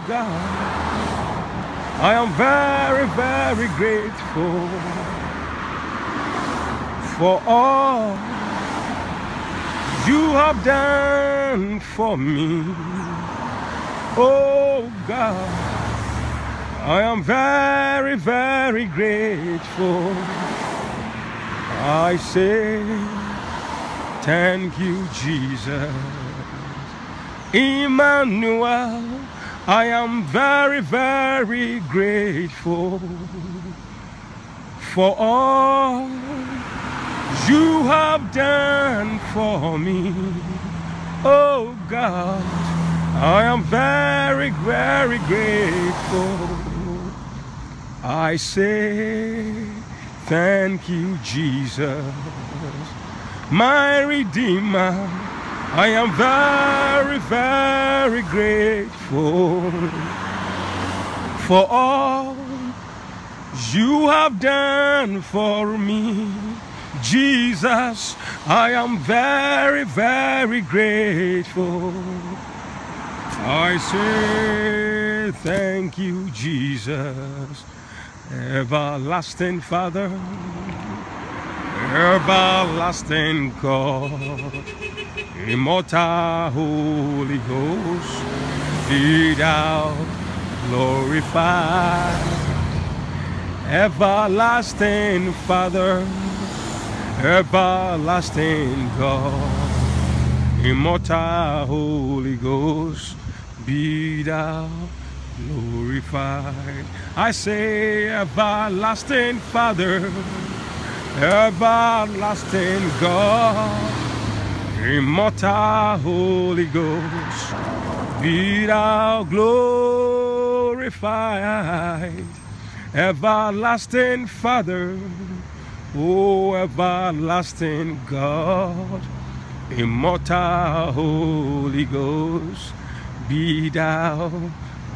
God, I am very, very grateful for all you have done for me. Oh God, I am very, very grateful. I say thank you, Jesus. Emmanuel, I am very, very grateful for all you have done for me. Oh God, I am very, very grateful. I say thank you, Jesus, my Redeemer. I am very, very grateful for all you have done for me. Jesus, I am very, very grateful. I say thank you, Jesus, everlasting Father, everlasting God, immortal Holy Ghost, be thou glorified. Everlasting Father, everlasting God, immortal Holy Ghost, be thou glorified. I say everlasting Father, everlasting God, immortal Holy Ghost, be thou glorified. Everlasting Father, oh everlasting God, immortal Holy Ghost, be thou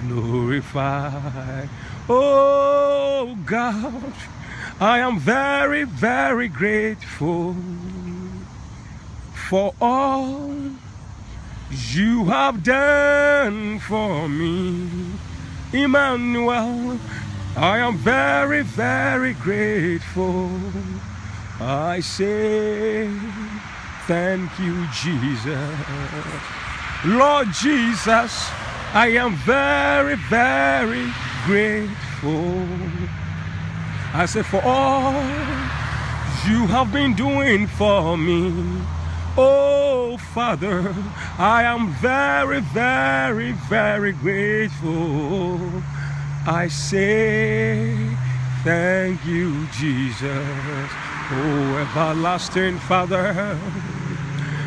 glorified. Oh God, I am very, very grateful for all you have done for me. Emmanuel, I am very, very grateful. I say thank you, Jesus. Lord Jesus, I am very, very grateful. I say for all you have been doing for me. Oh Father, I am very, very, very grateful. I say thank you, Jesus. Oh everlasting Father,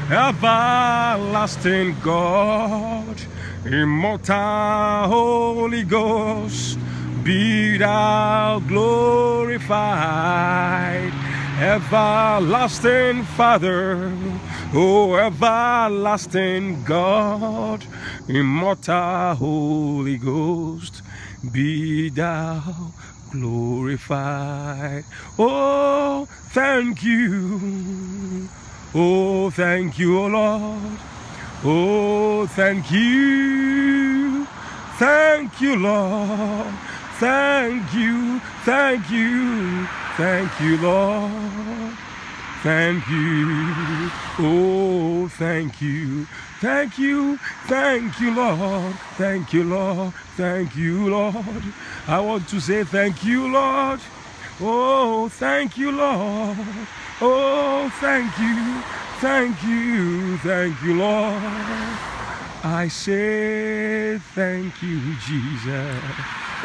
everlasting God, immortal Holy Ghost, be thou glorified. Everlasting Father, oh everlasting God, immortal Holy Ghost, be thou glorified. Oh thank you, oh thank you, oh Lord. Oh thank you, Lord. Thank you, thank you, thank you, Lord. Thank you, oh thank you, thank you, thank you, Lord. Thank you, Lord. Thank you, Lord. I want to say thank you, Lord. Oh thank you, Lord. Oh thank you, thank you, thank you, Lord. I say thank you, Jesus.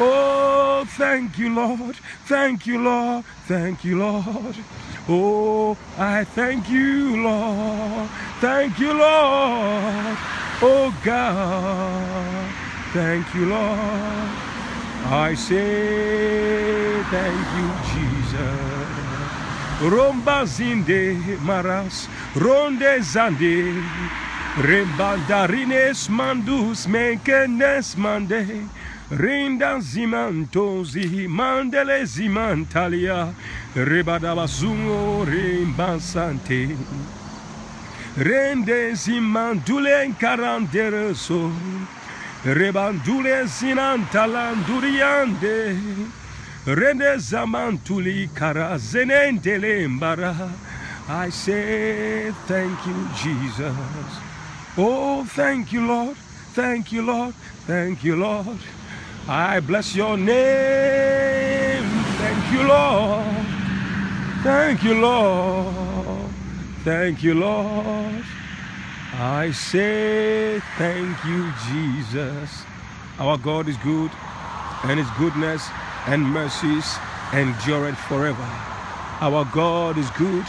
Oh thank you, Lord. Thank you, Lord. Thank you, Lord. Oh, I thank you, Lord. Thank you, Lord. Oh God, thank you, Lord. I say thank you, Jesus. Romba zinde maras, ronde zande, rebandarines mandus menkenes mande, rinda zimantozi mandele zimantalia, rebadabazungo rimbasante, rende zimandule encarandereso, Rebandule zinantalanduriande. Rene zamantuli kara zenendele mbara. I say thank you, Jesus. Oh, thank you, Lord. Thank you, Lord. Thank you, Lord. I bless your name. Thank you, Lord. Thank you, Lord. Thank you, Lord. I say thank you, Jesus. Our God is good, and his goodness and mercies endureth forever. Our God is good,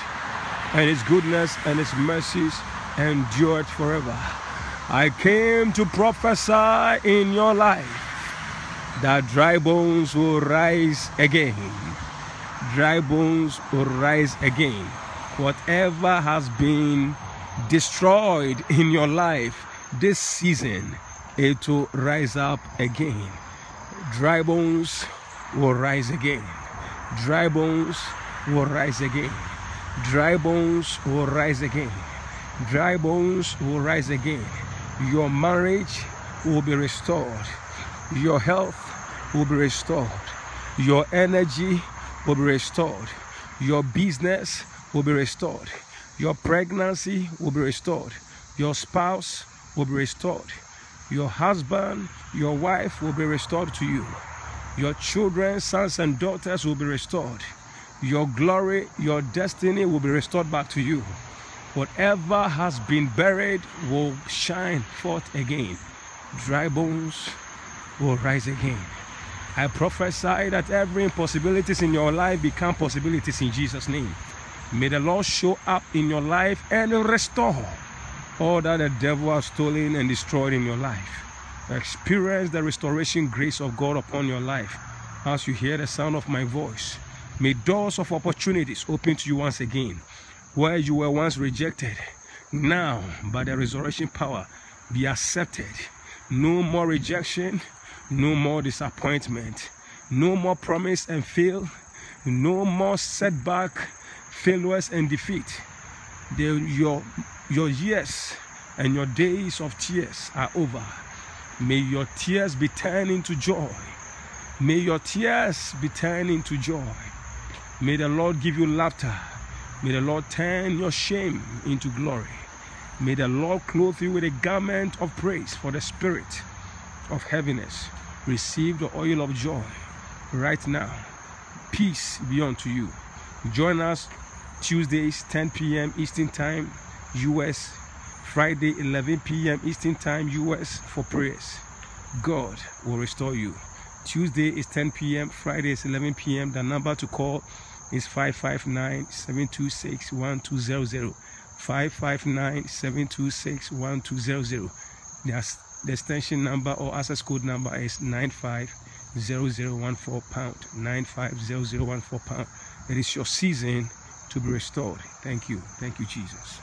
and his goodness and his mercies endureth forever. I came to prophesy in your life that dry bones will rise again. Dry bones will rise again. Whatever has been destroyed in your life this season, it will rise up again. Dry bones will rise again. Dry bones will rise again. Dry bones will rise again. Dry bones will rise again. Your marriage will be restored. Your health will be restored. Your energy will be restored. Your business will be restored. Your pregnancy will be restored. Your spouse will be restored. Your husband, your wife will be restored to you. Your children, sons and daughters will be restored. Your glory, your destiny will be restored back to you. Whatever has been buried will shine forth again. Dry bones will rise again. I prophesy that every impossibilities in your life become possibilities in Jesus' name. May the Lord show up in your life and restore all that the devil has stolen and destroyed in your life. Experience the restoration grace of God upon your life as you hear the sound of my voice. May doors of opportunities open to you once again. Where you were once rejected, now by the resurrection power be accepted. No more rejection, no more disappointment, no more promise and fail, no more setback, failures and defeat. Your years and your days of tears are over. May your tears be turned into joy. May your tears be turned into joy. May the Lord give you laughter. May the Lord turn your shame into glory. May the Lord clothe you with a garment of praise for the spirit of heaviness. Receive the oil of joy right now. Peace be unto you. Join us Tuesdays 10 p.m. Eastern Time, U.S. Friday 11 p.m. Eastern Time, U.S. for prayers. God will restore you. Tuesday is 10 p.m. Friday is 11 p.m. The number to call is 559-726-1200. 559-726-1200. The extension number or access code number is 950014 #. 950014 #. It is your season to be restored. Thank you. Thank you, Jesus.